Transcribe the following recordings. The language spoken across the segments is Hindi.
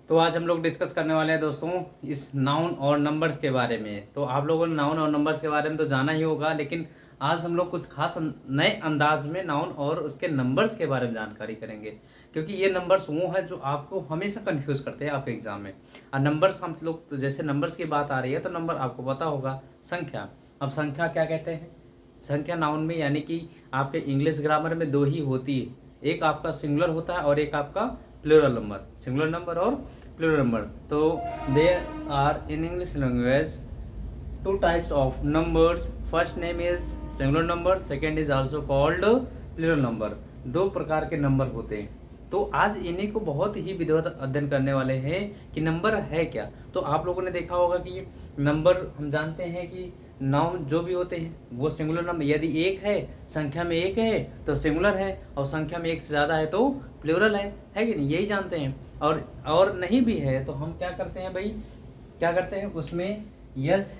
तो आज हम लोग डिस्कस करने वाले हैं दोस्तों इस नाउन और नंबर्स के बारे में। तो आप लोगों ने नाउन और नंबर्स के बारे में तो जाना ही होगा, लेकिन आज हम लोग कुछ खास नए अंदाज में नाउन और उसके नंबर्स के बारे में जानकारी करेंगे, क्योंकि ये नंबर्स वो हैं जो आपको हमेशा कंफ्यूज करते हैं आपके एग्जाम में। और नंबर्स हम लोग तो जैसे नंबर्स की बात आ रही है तो नंबर आपको पता होगा संख्या। अब संख्या क्या कहते हैं? संख्या नाउन में यानी कि आपके इंग्लिश ग्रामर में दो ही होती है, एक आपका सिंगुलर होता है और एक आपका प्लूरल नंबर, सिंगुलर नंबर और प्लूरल नंबर। तो there are in English language two types of numbers. First name is singular number, second is also called plural number. दो प्रकार के नंबर होते हैं। तो आज इन्हीं को बहुत ही विधिवत अध्ययन करने वाले हैं कि नंबर है क्या। तो आप लोगों ने देखा होगा कि नंबर हम जानते हैं कि नाउन जो भी होते हैं वो सिंगुलर नंबर, यदि एक है, संख्या में एक है तो सिंगुलर है, और संख्या में एक से ज़्यादा है तो प्लूरल है कि नहीं, यही जानते हैं। और नहीं भी है तो हम क्या करते हैं भाई, क्या करते हैं उसमें S,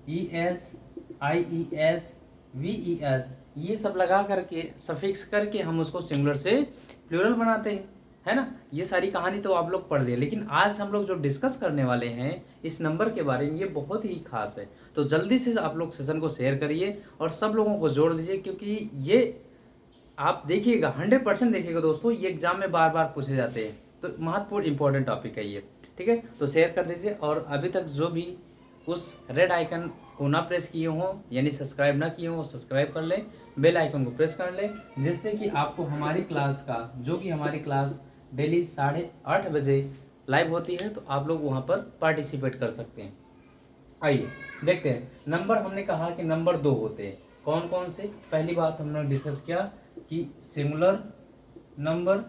E S, I E S, V E S, ये सब लगा करके सफिक्स करके हम उसको सिंगुलर से प्लूरल बनाते हैं, है ना। ये सारी कहानी तो आप लोग पढ़ लिए, लेकिन आज हम लोग जो डिस्कस करने वाले हैं इस नंबर के बारे में ये बहुत ही खास है। तो जल्दी से आप लोग सेशन को शेयर करिए और सब लोगों को जोड़ दीजिए, क्योंकि ये आप देखिएगा 100% देखिएगा दोस्तों, ये एग्जाम में बार बार पूछे जाते हैं। तो महत्वपूर्ण इंपॉर्टेंट टॉपिक है ये, ठीक है। तो शेयर कर दीजिए, और अभी तक जो भी उस रेड आइकन को ना प्रेस किए हों यानी सब्सक्राइब ना किए हों, सब्सक्राइब कर लें, बेल आइकन को प्रेस कर लें, जिससे कि आपको हमारी क्लास का, जो कि हमारी क्लास डेली 8:30 बजे लाइव होती है, तो आप लोग वहाँ पर पार्टिसिपेट कर सकते हैं। आइए देखते हैं। नंबर हमने कहा कि नंबर दो होते हैं, कौन कौन से? पहली बात हमने डिस्कस किया कि सिंगुलर नंबर,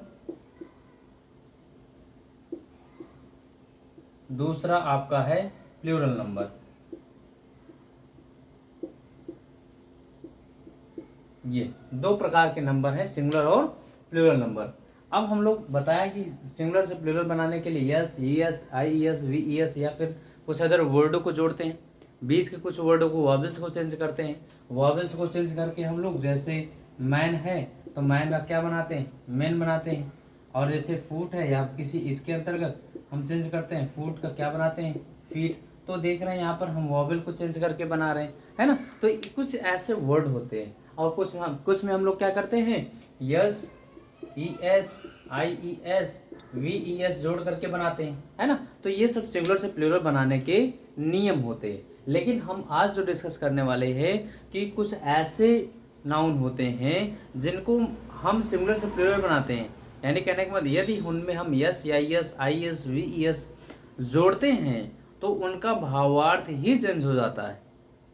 दूसरा आपका है प्लूरल नंबर। ये दो प्रकार के नंबर हैं, सिंगुलर और प्लूरल नंबर। अब हम लोग बताया कि सिंगुलर से प्लूरल बनाने के लिए yes, E S, I S, V E S या फिर कुछ अदर वर्डों को जोड़ते हैं, बीच के कुछ वर्डों को, वॉवेल्स को चेंज करते हैं। वॉवेल्स को चेंज करके हम लोग जैसे मैन है तो मैन का क्या बनाते हैं? मैन बनाते हैं। और जैसे फूट है या किसी इसके अंतर्गत हम चेंज करते हैं, फूट का क्या बनाते हैं? फीट। तो देख रहे हैं यहाँ पर हम वॉवेल को चेंज करके बना रहे हैं, है ना। तो कुछ ऐसे वर्ड होते हैं, और कुछ में हम लोग क्या करते हैं? S, E S, I E S, V E S जोड़ करके बनाते हैं, है ना। तो ये सब सिंगुलर से प्लूरल बनाने के नियम होते हैं। लेकिन हम आज जो डिस्कस करने वाले हैं कि कुछ ऐसे नाउन होते हैं जिनको हम सिंगुलर से प्लूरल बनाते हैं, यानी कहने के बाद यदि उनमें हम यस, या yes, I S, V E S जोड़ते हैं तो उनका भावार्थ ही चेंज हो जाता है।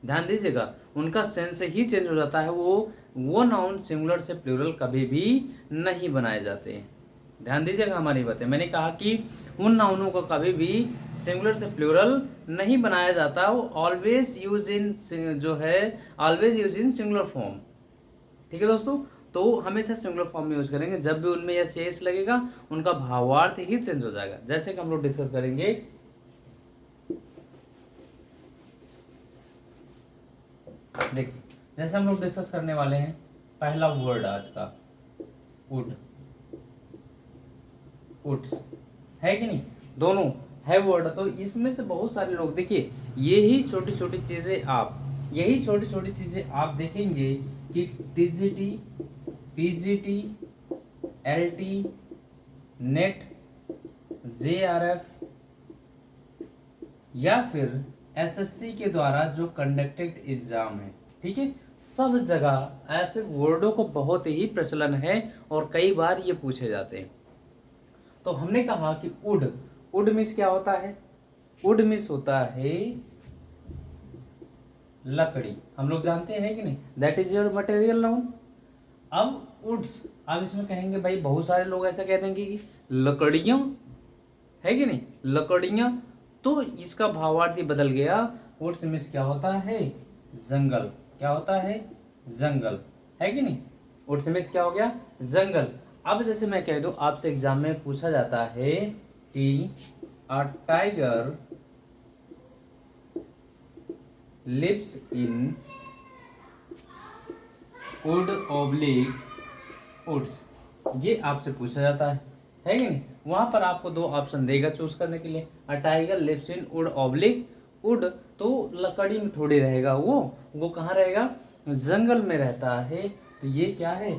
ध्यान दीजिएगा, उनका सेंस ही चेंज हो जाता है। वो नाउन सिंगुलर से प्लूरल कभी भी नहीं बनाए जाते हैं। ध्यान दीजिएगा हमारी बातें। मैंने कहा कि उन नाउनों को कभी भी सिंगुलर से प्लूरल नहीं बनाया जाता, वो always use in singular form, ठीक है दोस्तों। तो हमेशा सिंगुलर फॉर्म में यूज करेंगे। जब भी उनमें यस एस लगेगा उनका भावार्थ ही चेंज हो जाएगा, जैसे कि हम लोग डिस्कस करेंगे। देखिए, जैसे हम लोग डिस्कस करने वाले हैं पहला वर्ड आज का, वुड, वुड्स, है कि नहीं? दोनों है वर्ड। तो इसमें से बहुत सारे लोग, देखिए यही छोटी छोटी चीजें आप देखेंगे कि TGT, PGT, LT, net, JRF या फिर एसएससी के द्वारा जो कंडक्टेड एग्जाम है, ठीक है, सब जगह ऐसे वर्डों को बहुत ही प्रचलन है और कई बार ये पूछे जाते हैं। तो हमने कहा कि वुड मीन्स क्या होता है? वुड मीन्स होता है लकड़ी, हम लोग जानते हैं कि नहीं, that is your material noun. अब वुड्स, अब इसमें कहेंगे भाई, बहुत सारे लोग ऐसा कहते हैं कि लकड़ियां, है कि नहीं, लकड़ियां। तो इसका भावार्थ ही बदल गया। वुड्स मीन्स क्या होता है? जंगल। क्या होता है? जंगल, है कि नहीं। वुड्स मीन्स क्या हो गया? जंगल। अब जैसे मैं कह दूं, आपसे एग्जाम में पूछा जाता है कि a tiger lives in wood oblique woods, ये आपसे पूछा जाता है कि नहीं। वहाँ पर आपको दो ऑप्शन देगा चूज करने के लिए। A tiger lives in wood oblique wood, तो लकड़ी में थोड़ी रहेगा, वो कहाँ रहेगा, जंगल में रहता है। तो ये क्या है,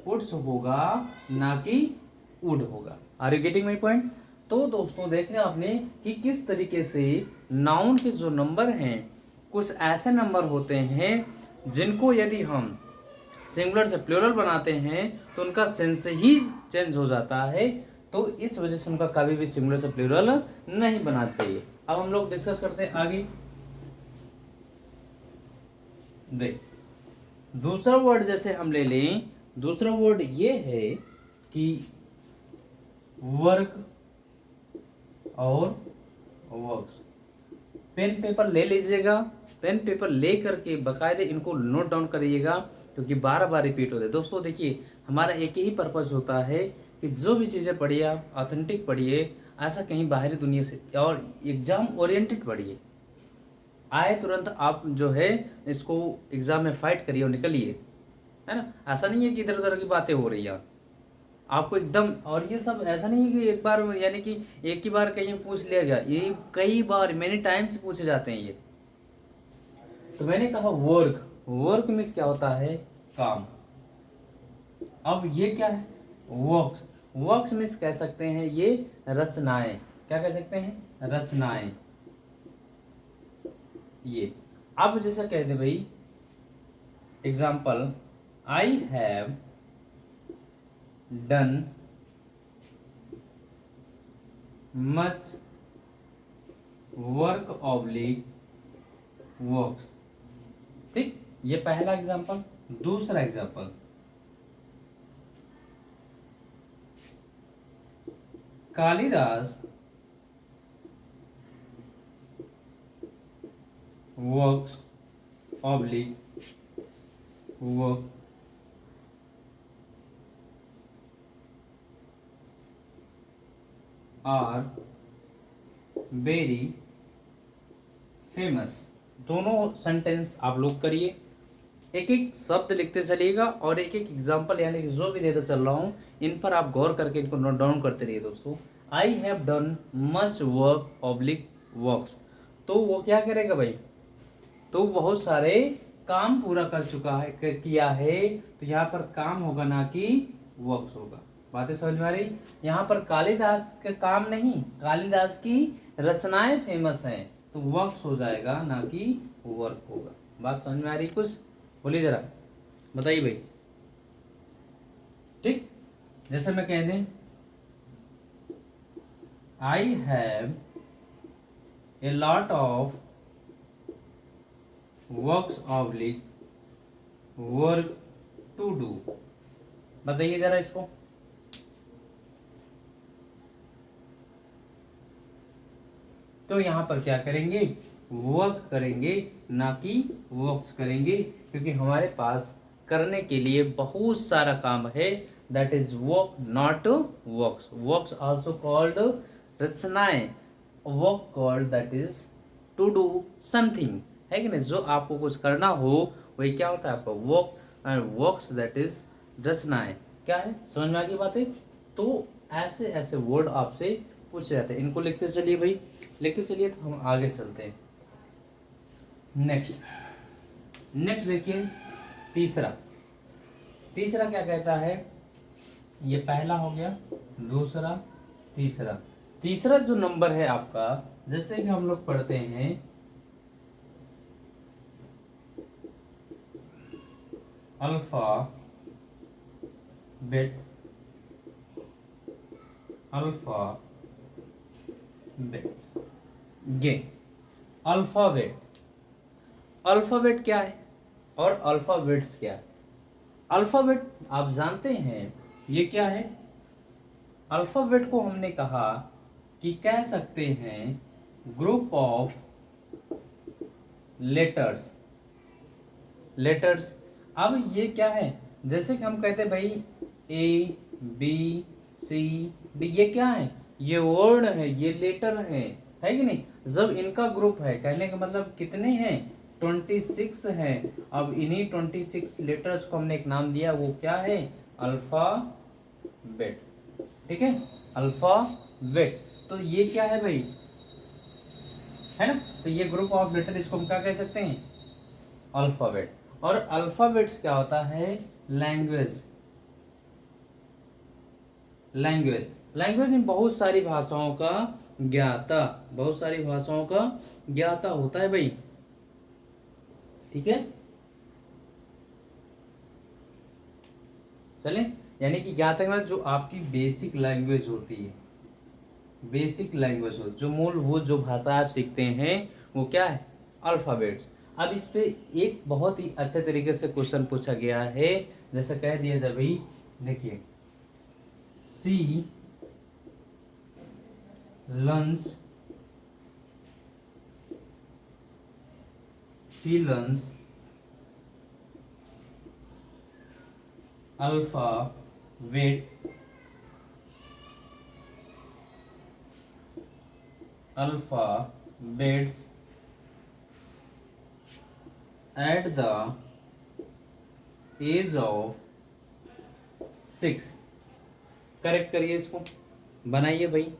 वुड्स होगा ना कि वुड होगा। Are you getting my point. तो दोस्तों देखने आपने कि किस तरीके से नाउन के जो नंबर हैं, कुछ ऐसे नंबर होते हैं जिनको यदि हम सिंगुलर से प्लूरल बनाते हैं तो उनका सेंस ही चेंज हो जाता है। तो इस वजह से उनका कभी भी सिंगुलर से प्लूरल नहीं बनना चाहिए। अब हम लोग डिस्कस करते हैं आगे। देख, दूसरा वर्ड जैसे हम ले लें, दूसरा वर्ड ये है कि वर्क और वर्क्स। पेन पेपर ले लीजिएगा, पेन पेपर ले करके बाकायदे इनको नोट डाउन करिएगा, क्योंकि बार बार रिपीट होते हैं। दोस्तों देखिए, हमारा एक ही पर्पस होता है कि जो भी चीज़ें पढ़िए आप ऑथेंटिक पढ़िए, ऐसा कहीं बाहरी दुनिया से, और एग्जाम ओरिएंटेड पढ़िए। आए तुरंत आप जो है इसको एग्जाम में फाइट करिए और निकलिए, है ना। ऐसा नहीं है कि इधर उधर की बातें हो रही हैं आपको एकदम। और ये सब ऐसा नहीं है कि एक बार, यानी कि एक ही बार कहीं पूछ लिया गया, ये कई बार मेनी टाइम्स पूछे जाते हैं ये। तो मैंने कहा वर्क, वर्क मीन्स क्या होता है, काम। अब ये क्या है, वर्क्स, वर्क्स मीन्स कह सकते हैं ये रचनाएं। क्या कह सकते हैं, रचनाएं। ये अब जैसा कह दे भाई, example, I have done much work oblique works. ठीक, ये पहला एग्जाम्पल। दूसरा example, Kalidas works oblique work are very famous. दोनों सेंटेंस आप लोग करिए, एक एक शब्द लिखते चलिएगा और एक एक एग्जाम्पल यानी कि जो भी देता चल रहा हूँ इन पर आप गौर करके इनको नोट डाउन करते रहिए दोस्तों। आई have done much work oblique works, तो वो क्या करेगा भाई, तो बहुत सारे काम पूरा कर चुका है, किया है। तो यहाँ पर काम होगा ना कि वर्क्स होगा। बातें समझ में आ रही। यहाँ पर कालिदास का काम नहीं, कालिदास की रचनाएं फेमस हैं, तो वर्क्स हो जाएगा ना कि वर्क होगा। बात समझ में आ रही कुछ, बोलिए जरा, बताइए भाई। ठीक, जैसे मैं कह दें, I have a lot of works oblique work to do. बताइए जरा इसको। तो यहां पर क्या करेंगे, वर्क करेंगे ना कि वर्क्स करेंगे, क्योंकि हमारे पास करने के लिए बहुत सारा काम है। That is work not works. Works also called रचनाएं, work called that is to do something, है कि नहीं। जो आपको कुछ करना हो वही क्या होता है आपका work, and works that is रचनाएं। क्या है, समझ में आ गई बातें। तो ऐसे ऐसे वर्ड आपसे पूछे जाते हैं, इनको लिखते चलिए भाई, लिखते चलिए। तो हम आगे चलते हैं। नेक्स्ट देखिए, तीसरा। तीसरा क्या कहता है, ये पहला हो गया, दूसरा, तीसरा। तीसरा जो नंबर है आपका, जैसे कि हम लोग पढ़ते हैं अल्फा बेट, अल्फा बेट, ये अल्फाबेट। अल्फाबेट क्या है और अल्फाबेट्स क्या है। अल्फाबेट आप जानते हैं ये क्या है। अल्फाबेट को हमने कहा कि कह सकते हैं ग्रुप ऑफ लेटर्स। लेटर्स, अब ये क्या है, जैसे कि हम कहते हैं भाई ए बी सी डी, ये क्या है, ये वर्ड है, ये लेटर है कि नहीं। जब इनका ग्रुप है, कहने का मतलब कितने हैं, 26 हैं। अब इन्हीं 26 लेटर्स को हमने एक नाम दिया, वो क्या है, अल्फाबेट। ठीक है, अल्फाबेट। तो ये क्या है भाई, है ना, तो ये ग्रुप ऑफ लेटर, इसको हम क्या कह सकते हैं, अल्फाबेट। और अल्फाबेट्स क्या होता है, लैंग्वेज। लैंग्वेज, लैंग्वेज में बहुत सारी भाषाओं का ज्ञाता, बहुत सारी भाषाओं का ज्ञाता होता है भाई, ठीक है। चलें, यानी कि ज्ञाता मतलब जो आपकी बेसिक लैंग्वेज होती है, बेसिक लैंग्वेज हो, जो मूलभूत जो भाषा आप सीखते हैं वो क्या है, अल्फाबेट्स। अब इस पे एक बहुत ही अच्छे तरीके से क्वेश्चन पूछा गया है, जैसे कह दिया जाए भाई, देखिए, she learns, she learns alphabet, alphabets at the age of 6। Correct करिए इसको, बनाइए भाई,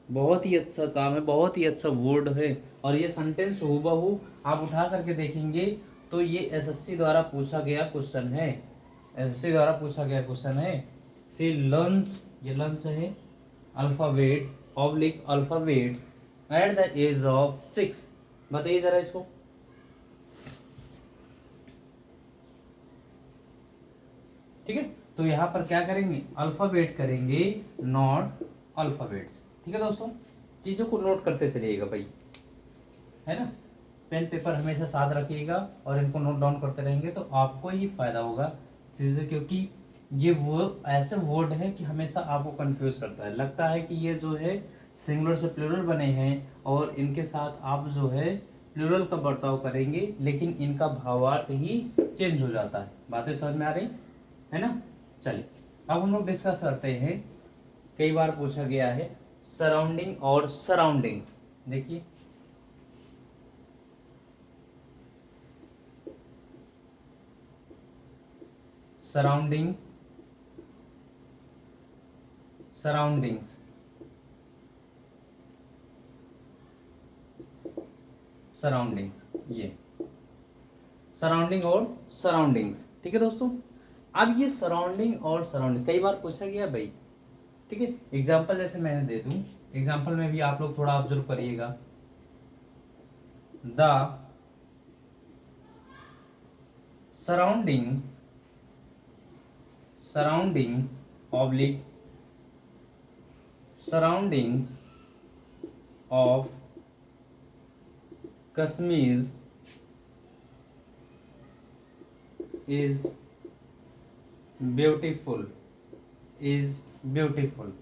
बहुत ही अच्छा काम है, बहुत ही अच्छा वर्ड है। और ये सेंटेंस हूबहू आप उठा करके देखेंगे तो ये एसएससी द्वारा पूछा गया क्वेश्चन है, एसएससी द्वारा पूछा गया क्वेश्चन है। सी लर्न्स, ये लर्न्स है, alphabet oblique alphabets at the age of 6। बताइए जरा इसको, ठीक है। तो यहाँ पर क्या करेंगे, अल्फाबेट करेंगे, नॉट अल्फाबेट्स, ठीक है दोस्तों। चीजों को नोट करते चलिएगा भाई, है ना, पेन पेपर हमेशा साथ रखिएगा और इनको नोट डाउन करते रहेंगे तो आपको ही फायदा होगा चीजें, क्योंकि ये वो ऐसे वर्ड है कि हमेशा आपको कंफ्यूज करता है, लगता है कि ये जो है सिंगुलर से प्लूरल बने हैं और इनके साथ आप जो है प्लूरल का बर्ताव करेंगे, लेकिन इनका भावार्थ ही चेंज हो जाता है। बातें समझ में आ रही है ना। चलिए अब हम लोग डिस्कस करते हैं, कई बार पूछा गया है सराउंडिंग और सराउंडिंग्स। देखिए, सराउंडिंग, सराउंडिंग्स, सराउंडिंग्स, ये सराउंडिंग और सराउंडिंग्स, ठीक है दोस्तों। अब ये सराउंडिंग और सराउंडिंग कई बार पूछा गया भाई, ठीक है। एग्जाम्पल जैसे मैं दे दूं, एग्जाम्पल में भी आप लोग थोड़ा ऑब्जर्व करिएगा। The surrounding, surrounding oblique surrounding of Kashmir is beautiful, is beautiful.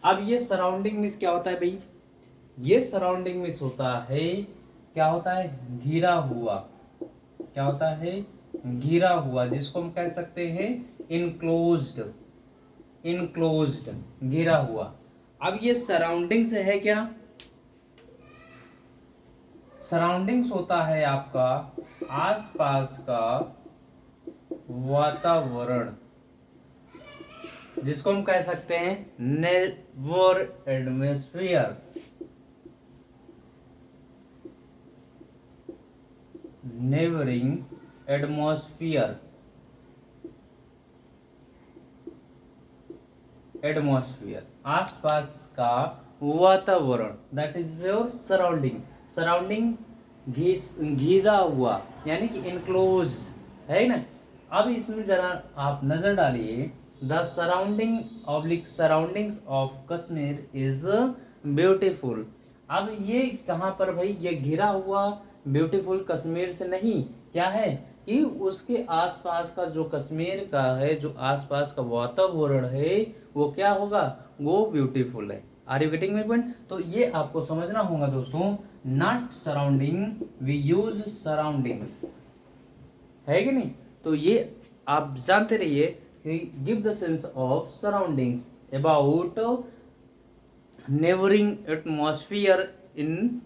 अब ये सराउंडिंग मीन्स क्या होता है भाई, ये सराउंडिंग मीन्स होता है, क्या होता है, घिरा हुआ, क्या होता है, घिरा हुआ, जिसको हम कह सकते हैं इनक्लोज्ड, इनक्लोज्ड, घिरा हुआ। अब ये सराउंडिंग्स है क्या, सराउंडिंग्स होता है आपका आसपास का वातावरण, जिसको हम कह सकते हैं neighbour atmosphere, neighbouring atmosphere, atmosphere, आसपास का वातावरण, that is your surrounding. Surrounding घिरा हुआ यानी कि इनक्लोज्ड है ना। अब इसमें जरा आप नजर डालिए, the surrounding oblique surroundings of Kashmir is beautiful. अब ये कहाँ पर भाई, ये घिरा हुआ ब्यूटीफुल कश्मीर से नहीं, क्या है कि उसके आसपास का जो कश्मीर का है, जो आसपास का वातावरण है वो क्या होगा, वो ब्यूटीफुल है। Are you getting my point. तो ये आपको समझना होगा दोस्तों, not surrounding, we use surrounding, है कि नहीं। तो ये आप जानते रहिए कि give the sense of surroundings about neighbouring atmosphere in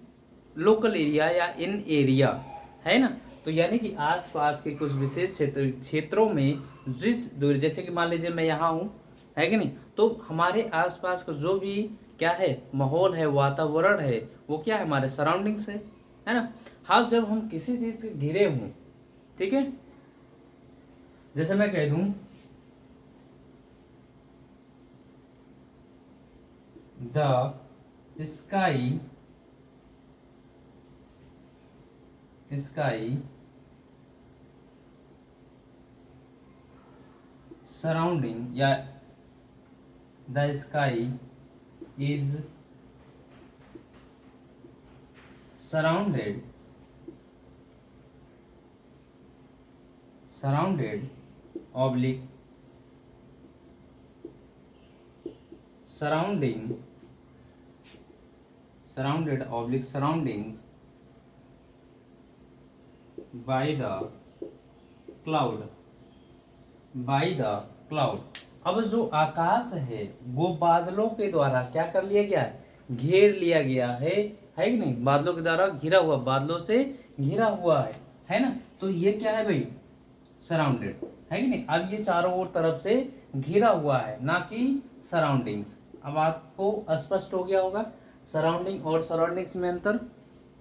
local area या इन एरिया, है ना। तो यानी कि आसपास के कुछ विशेष क्षेत्रों में जिस दूरी, जैसे कि मान लीजिए मैं यहाँ हूँ, है कि नहीं। तो हमारे आसपास का जो भी क्या है माहौल है, वातावरण है, वो क्या है हमारे सराउंडिंग्स है ना। हाँ, जब हम किसी चीज से घिरे हों, ठीक है, जैसे मैं कह दूं द स्काई सराउंडिंग या the sky is surrounded oblique surroundings by the cloud अब जो आकाश है वो बादलों के द्वारा क्या कर लिया गया है, घेर लिया गया है कि नहीं, बादलों के द्वारा घिरा हुआ, बादलों से घिरा हुआ है ना। तो ये क्या है भाई, सराउंडेड है कि नहीं। अब ये चारों ओर तरफ से घिरा हुआ है, ना कि सराउंडिंग्स। अब आपको स्पष्ट हो गया होगा सराउंडिंग और सराउंडिंग्स में अंतर,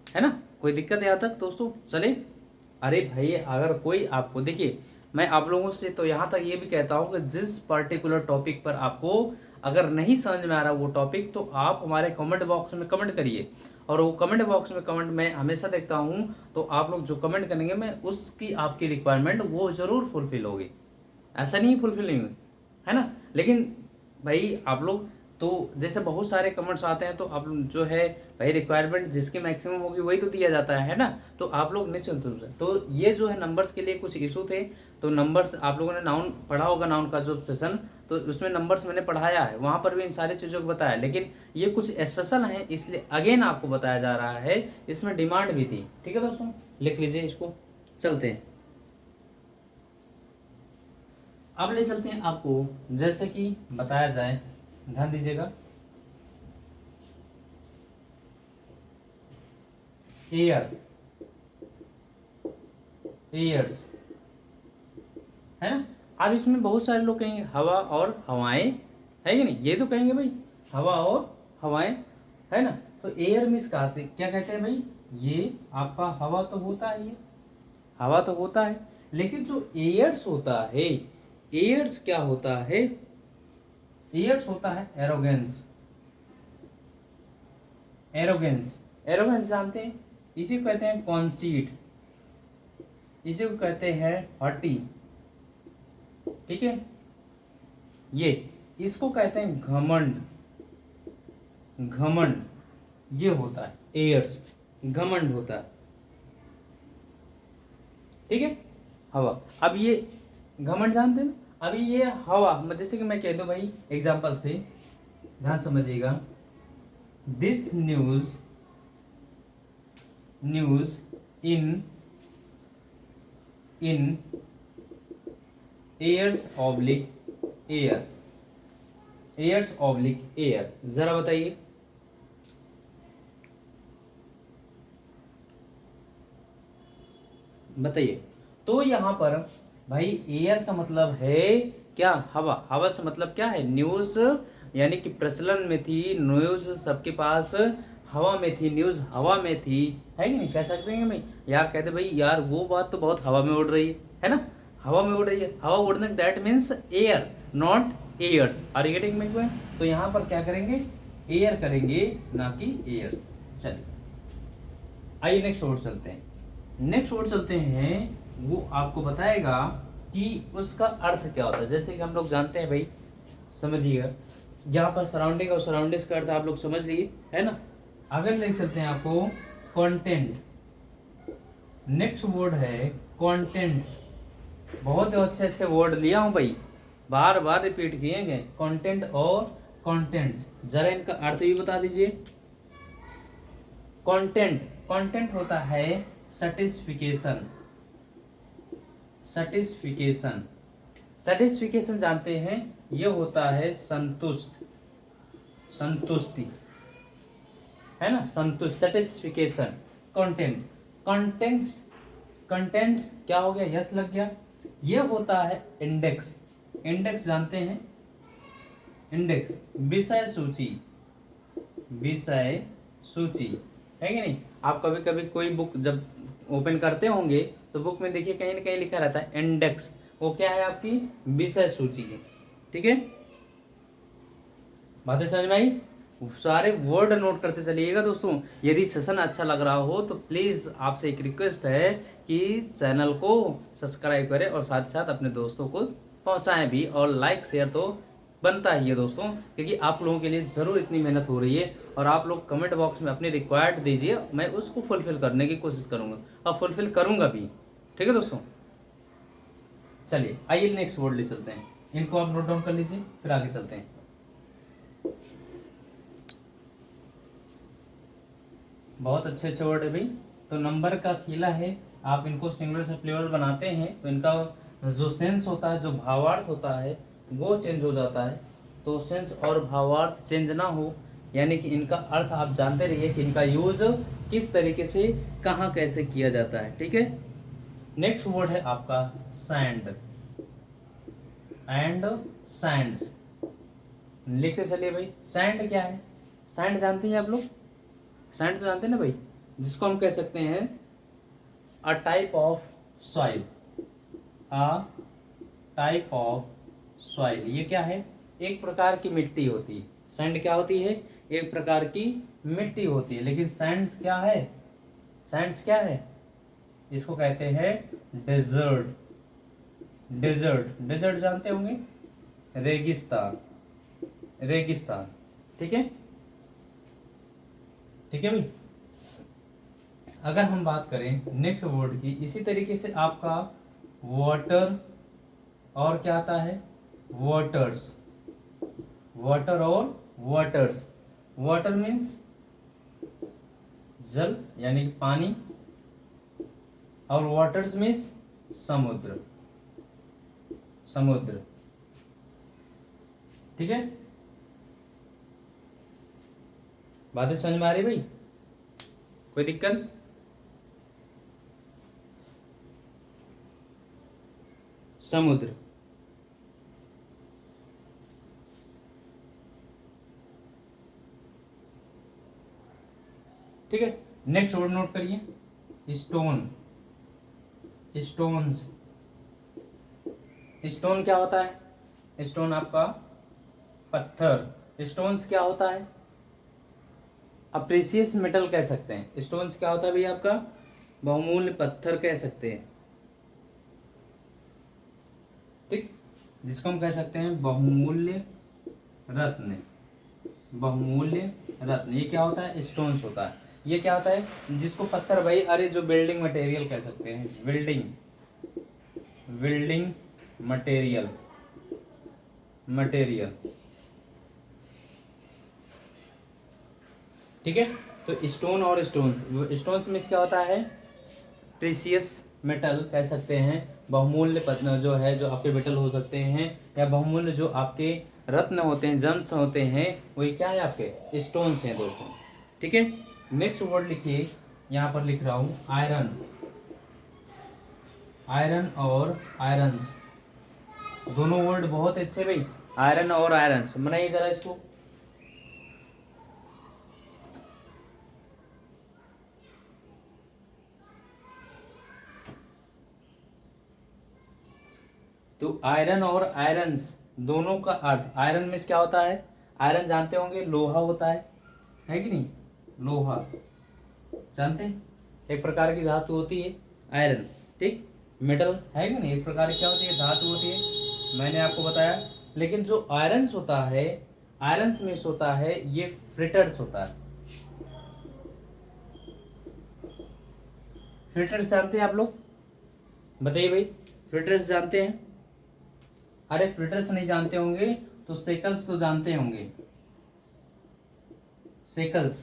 है ना। कोई दिक्कत है यहाँ तक दोस्तों, चले। अरे भाई अगर कोई आपको, देखिए मैं आप लोगों से तो यहाँ तक ये भी कहता हूँ कि जिस पर्टिकुलर टॉपिक पर आपको अगर नहीं समझ में आ रहा वो टॉपिक, तो आप हमारे कमेंट बॉक्स में कमेंट करिए, और वो कमेंट बॉक्स में कमेंट मैं हमेशा देखता हूँ। तो आप लोग जो कमेंट करेंगे मैं उसकी आपकी रिक्वायरमेंट वो ज़रूर फुलफिल होगी, ऐसा नहीं फुलफिल नहीं हुई, है ना। लेकिन भाई आप लोग तो जैसे बहुत सारे कमेंट्स आते हैं, तो आप जो है भाई रिक्वायरमेंट जिसकी मैक्सिमम होगी वही तो दिया जाता है ना। तो आप लोग निश्चिंत रूप से, तो ये जो है नंबर्स के लिए कुछ इशू थे। तो नंबर्स आप लोगों ने नाउन पढ़ा होगा, नाउन का जो सेशन, तो उसमें नंबर्स मैंने पढ़ाया है, वहाँ पर भी इन सारी चीज़ों को बताया। लेकिन ये कुछ स्पेशल है, इसलिए अगेन आपको बताया जा रहा है, इसमें डिमांड भी थी। ठीक है दोस्तों, लिख लीजिए इसको, चलते हैं। अब ले चलते हैं आपको, जैसे कि बताया जाए, ध्यान दीजिएगा, एयर्स है ना। अब इसमें बहुत सारे लोग कहेंगे हवा और हवाएं, है कि नहीं, ये तो कहेंगे भाई हवा और हवाएं, है ना। तो एयर मीन्स क्या कहते हैं भाई, ये आपका हवा तो होता है, ये हवा तो होता है, लेकिन जो एयर्स होता है, एयर्स क्या होता है, एयर्स होता है एरोगेंस। एरोगेंस जानते हैं, इसी को कहते हैं कॉन्सीट, इसी को कहते हैं हॉटी, ठीक है। ये इसको कहते हैं घमंड, ये होता है एयर्स, घमंड होता है, ठीक है। हवा, अब ये घमंड जानते हैं। अभी ये हवा, जैसे कि मैं कह दूं भाई एग्जांपल से, ध्यान समझिएगा, this news in years oblique air, जरा बताइए, तो यहां पर भाई एयर का मतलब है क्या, हवा से मतलब क्या है, न्यूज, यानी कि प्रचलन में थी न्यूज, सबके पास हवा में थी, न्यूज हवा में थी, है कि नहीं। कह सकते हैं भाई, यार कहते भाई यार वो बात तो बहुत हवा में उड़ रही है ना, हवा में उड़ रही है, हवा उड़ने, that means air, not airs, are you getting my point. तो यहाँ पर क्या करेंगे, एयर करेंगे, ना कि एयर्स। चलिए आइए नेक्स्ट वर्ड चलते हैं, वो आपको बताएगा कि उसका अर्थ क्या होता है। जैसे कि हम लोग जानते हैं भाई, समझिएगा, यहाँ पर सराउंडिंग और सराउंडिंग्स का अर्थ आप लोग समझ लिए, है ना। अगर देख सकते हैं आपको कंटेंट, नेक्स्ट वर्ड है कंटेंट्स, बहुत अच्छे वर्ड लिया हूं भाई, बार बार रिपीट किए गए, कंटेंट और कंटेंट्स, जरा इनका अर्थ भी बता दीजिए। कंटेंट होता है सेटिस्फिकेशन जानते हैं, ये होता है संतुष्टि, है ना, संतुष्ट, सेटिस्फिकेशन। कंटेंट्स क्या हो गया, यस लग गया। ये होता है इंडेक्स जानते हैं, इंडेक्स, विषय सूची, विषय सूची, है कि नहीं। आप कभी कभी कोई बुक जब ओपन करते होंगे तो बुक में देखिए कहीं ना कहीं लिखा रहता है इंडेक्स, वो क्या है आपकी विषय सूची है। ठीक है, बातें समझ में आई। सारे वर्ड नोट करते चलिएगा दोस्तों। यदि सेशन अच्छा लग रहा हो तो प्लीज़ आपसे एक रिक्वेस्ट है कि चैनल को सब्सक्राइब करें और साथ ही साथ अपने दोस्तों को पहुंचाएं भी, और लाइक शेयर तो बनता ही है दोस्तों, क्योंकि आप लोगों के लिए ज़रूर इतनी मेहनत हो रही है। और आप लोग कमेंट बॉक्स में अपनी रिक्वायर्ड दीजिए, मैं उसको फुलफ़िल करने की कोशिश करूँगा और फुलफ़िल करूँगा भी। ठीक है दोस्तों, चलिए आइए नेक्स्ट वर्ड ले चलते हैं। इनको आप नोट डाउन कर लीजिए, फिर आगे चलते हैं। बहुत अच्छे अच्छे वर्ड है भाई। तो नंबर का किला है, आप इनको सिंगुलर से प्लूरल बनाते हैं तो इनका जो सेंस होता है, जो भावार्थ होता है वो चेंज हो जाता है। तो सेंस और भावार्थ चेंज ना हो, यानी कि इनका अर्थ आप जानते रहिए कि इनका यूज किस तरीके से कहाँ कैसे किया जाता है। ठीक है, नेक्स्ट वर्ड है आपका सैंड एंड सैंड्स। लिखते चलिए भाई। सैंड क्या है, सैंड जानते हैं आप लोग, सैंड तो जानते हैं ना भाई, जिसको हम कह सकते हैं a type of soil, a type of soil. ये क्या है, एक प्रकार की मिट्टी होती है। सैंड क्या होती है, एक प्रकार की मिट्टी होती है। लेकिन सैंड्स क्या है, सैंड्स क्या है, इसको कहते हैं डेजर्ट। डेजर्ट, डेजर्ट जानते होंगे, रेगिस्तान, रेगिस्तान। ठीक है, ठीक है भाई। अगर हम बात करें नेक्स्ट वर्ड की, इसी तरीके से आपका वाटर और क्या आता है, वाटर्स, वाटर और वाटर्स। वाटर मीन्स जल यानी कि पानी, और वाटर्स मीन्स समुद्र, समुद्र। ठीक है, बातें समझ में आ रही भाई, कोई दिक्कत। समुद्र, ठीक है। नेक्स्ट वर्ड नोट करिए, स्टोन, स्टोन्स। स्टोन क्या होता है, स्टोन आपका पत्थर। स्टोन्स क्या होता है, अप्रीसियस मेटल कह सकते हैं। स्टोन्स क्या होता है भाई आपका, बहुमूल्य पत्थर कह सकते हैं। ठीक, जिसको हम कह सकते हैं बहुमूल्य रत्न, बहुमूल्य रत्न। ये क्या होता है, स्टोन्स होता है। ये क्या होता है, जिसको पत्थर भाई, अरे जो बिल्डिंग मटेरियल कह सकते हैं, बिल्डिंग, बिल्डिंग मटेरियल, मटेरियल। ठीक है, तो स्टोन और स्टोन्स, स्टोन्स में क्या होता है, प्रीसियस मेटल कह सकते हैं, बहुमूल्य जो है, जो आपके मेटल हो सकते हैं, या बहुमूल्य जो आपके रत्न होते हैं, जम्स होते हैं, वही क्या है, आपके स्टोन्स हैं दोस्तों। ठीक है, नेक्स्ट वर्ड लिखिए, यहाँ पर लिख रहा हूँ आयरन, आयरन और आयरन्स। दोनों वर्ड बहुत अच्छे भाई, आयरन और आयरन्स। बनाइए जरा इसको। तो आयरन और आयरन्स दोनों का अर्थ, आयरन में क्या होता है, आयरन जानते होंगे लोहा होता है कि नहीं, लोहा जानते हैं, एक प्रकार की धातु होती है आयरन। ठीक, मेटल है कि नहीं, एक प्रकार की क्या होती है, धातु होती है, मैंने आपको बताया। लेकिन जो आयरन्स होता है, आयरन्स में होता है ये फ्रिटर्स होता है। फ्रिटर्स जानते हैं आप लोग, बताइए भाई, फ्रिटर्स जानते हैं। अरे फ्रिटर्स नहीं जानते होंगे तो सेकल्स तो जानते होंगे, सेकल्स,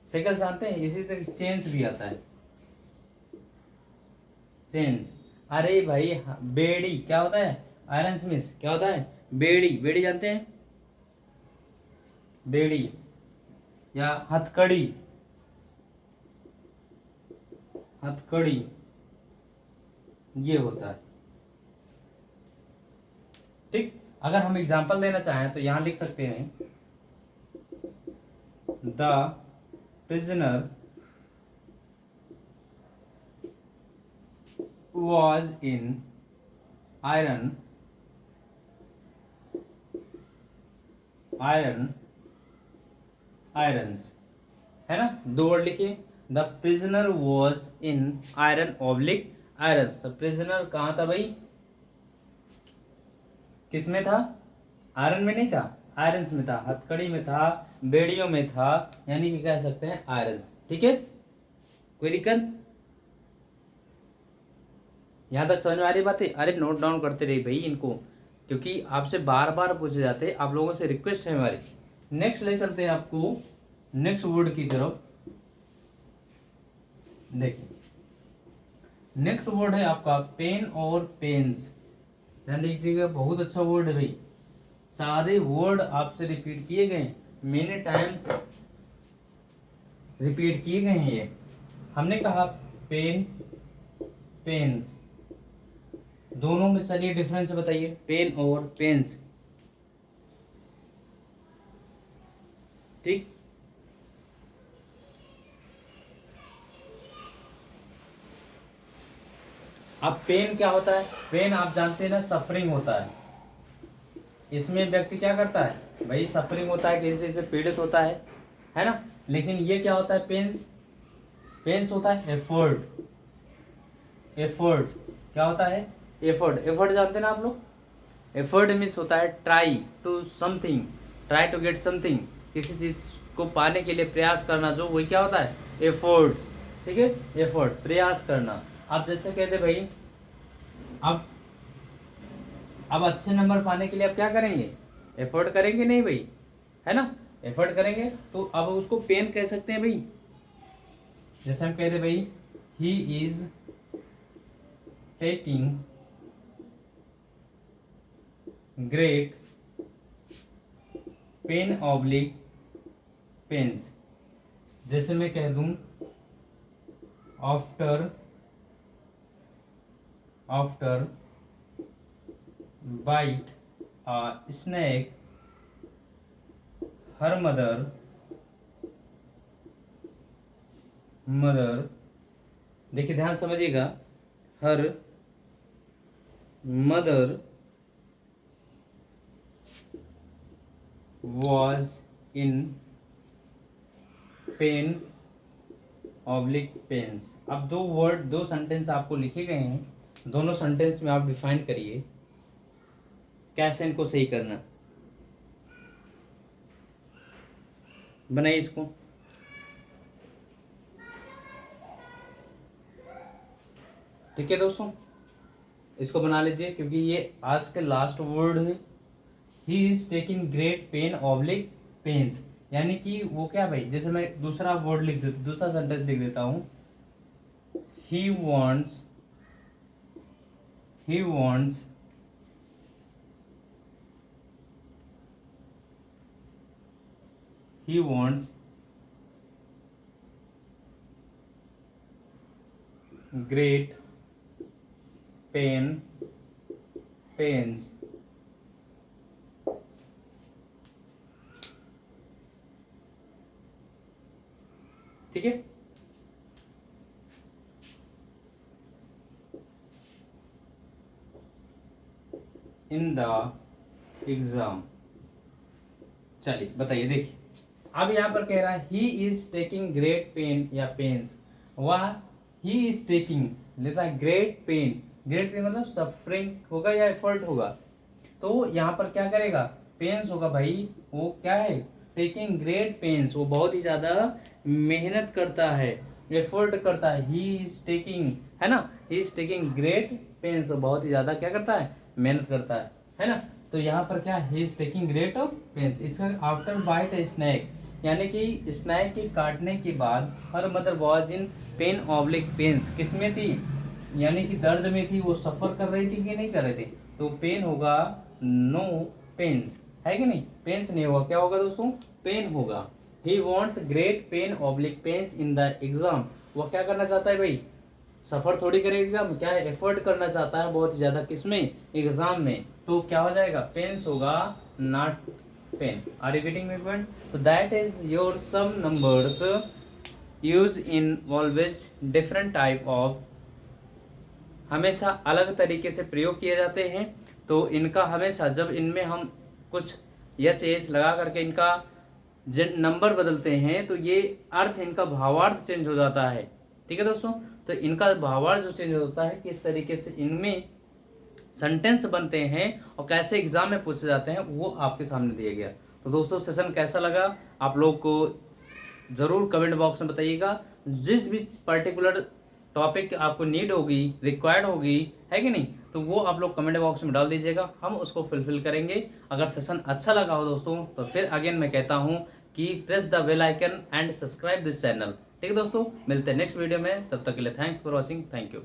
सेकल्स जानते हैं। इसी तरह चेन्स भी आता है, चेन्स। अरे भाई बेड़ी क्या होता है, आयरन स्मिथ क्या होता है, बेड़ी, बेड़ी जानते हैं, बेड़ी या हथकड़ी, हथकड़ी ये होता है। ठीक, अगर हम एग्जाम्पल देना चाहें तो यहाँ लिख सकते हैं the prisoner was in iron irons, है ना, 2 वर्ड लिखिए। The prisoner was in iron oblique irons. तो प्रिजनर कहाँ था भाई, किस में था, आयरन में नहीं था, आयरन्स में था, हथकड़ी में था, बेड़ियों में था, यानी कि कह सकते हैं आयरन्स। ठीक है, कोई दिक्कत यहाँ तक समझ में आ रही बात है? अरे नोट डाउन करते रहिए भाई इनको, क्योंकि आपसे बार बार पूछे जाते हैं, आप लोगों से रिक्वेस्ट है हमारी। नेक्स्ट ले चलते हैं आपको नेक्स्ट वर्ड की तरफ। देखिए नेक्स्ट वर्ड है आपका पेन और पेन्स। ध्यान रखिएगा, बहुत अच्छा वर्ड है भाई, सारे वर्ड आपसे रिपीट किए गए, मेनी टाइम्स रिपीट किए गए हैं ये। हमने कहा पेन पेन्स, दोनों में चलिए डिफरेंस बताइए, पेन और पेन्स। ठीक, अब पेन क्या होता है, पेन आप जानते हैं ना, सफरिंग होता है। इसमें व्यक्ति क्या करता है भाई, सफरिंग होता है, किसी से पीड़ित होता है ना। लेकिन ये क्या होता है, पेन्स, पेन्स होता है एफर्ट। एफर्ट क्या होता है, एफर्ट, एफर्ट जानते हैं ना आप लोग। एफर्ट मीन्स होता है try to something, try to get something, किसी चीज को पाने के लिए प्रयास करना, जो वही क्या होता है, एफर्ट। ठीक है, एफर्ट, प्रयास करना। आप जैसे कहते भाई, अब अच्छे नंबर पाने के लिए आप क्या करेंगे, एफर्ट करेंगे नहीं भाई, है ना, एफर्ट करेंगे। तो अब उसको पेन कह सकते हैं भाई। जैसे हम कहते भाई, he is taking great pain oblique pains. जैसे मैं कह दूं, after bite snack her mother, देखिए ध्यान समझिएगा, her mother was in pain oblique pains. अब 2 वर्ड, 2 सेंटेंस आपको लिखे गए हैं, दोनों सेंटेंस में आप डिफाइन करिए कैसे इनको सही करना, बनाइए इसको। ठीक है दोस्तों, इसको बना लीजिए, क्योंकि ये आज के लास्ट वर्ड है। He is taking great pain oblique pains, यानी कि वो क्या भाई, जैसे मैं दूसरा वर्ड लिख देता, दूसरा सेंटेंस लिख देता हूं, ही वॉन्ट्स ग्रेट पेन्स। ठीक है, इन द एग्जाम। चलिए बताइए, देखिए अब यहाँ पर कह रहा है he is taking great pen या पेन्स, वह ही इज टेकिंग लेता है ग्रेट पेन, ग्रेट पेन मतलब सफरिंग होगा या एफर्ट होगा, तो यहाँ पर क्या करेगा, पेन्स होगा भाई, वो क्या है, टेकिंग ग्रेट पेन्स, वो बहुत ही ज्यादा मेहनत करता है, एफर्ट करता है, ही इज टेकिंग, है ना, ही इज टेकिंग ग्रेट पेन्स, वो बहुत ही ज्यादा क्या करता है, मेहनत करता है ना। तो यहाँ पर क्या, he is taking great pains. इसका आफ्टर बाइट स्नैक, यानी कि स्नैक के काटने के बाद, her mother was in pain oblique pains, किस में थी, यानी कि दर्द में थी, वो सफर कर रही थी कि नहीं कर रही थी, तो पेन होगा, नो पेन्स, है कि नहीं, पेन्स नहीं होगा, क्या होगा दोस्तों, पेन होगा। He wants great pain oblique pains in the exam, वो क्या करना चाहता है भाई, सफ़र थोड़ी करे एग्जाम, क्या है, एफर्ट करना चाहता है बहुत ज़्यादा, किसमें, एग्जाम में। तो क्या हो जाएगा, पेन्स होगा, not pen. Are you getting my point? तो that is your some numbers use in always different type of, हमेशा अलग तरीके से प्रयोग किए जाते हैं। तो इनका हमेशा जब इनमें हम कुछ यस यस लगा करके इनका जिन नंबर बदलते हैं तो ये अर्थ, इनका भावार्थ चेंज हो जाता है। ठीक है दोस्तों, तो इनका भावार्थ जो चेंज होता है, किस तरीके से इनमें सेंटेंस बनते हैं और कैसे एग्जाम में पूछे जाते हैं, वो आपके सामने दिया गया। तो दोस्तों सेशन कैसा लगा आप लोग को ज़रूर कमेंट बॉक्स में बताइएगा। जिस भी पर्टिकुलर टॉपिक आपको नीड होगी, रिक्वायर्ड होगी, है कि नहीं, तो वो आप लोग कमेंट बॉक्स में डाल दीजिएगा, हम उसको फुलफिल करेंगे। अगर सेशन अच्छा लगा हो दोस्तों तो फिर अगेन मैं कहता हूँ कि press the bell icon and subscribe this channel. ठीक है दोस्तों, मिलते हैं नेक्स्ट वीडियो में, तब तक के लिए thanks for watching, thank you.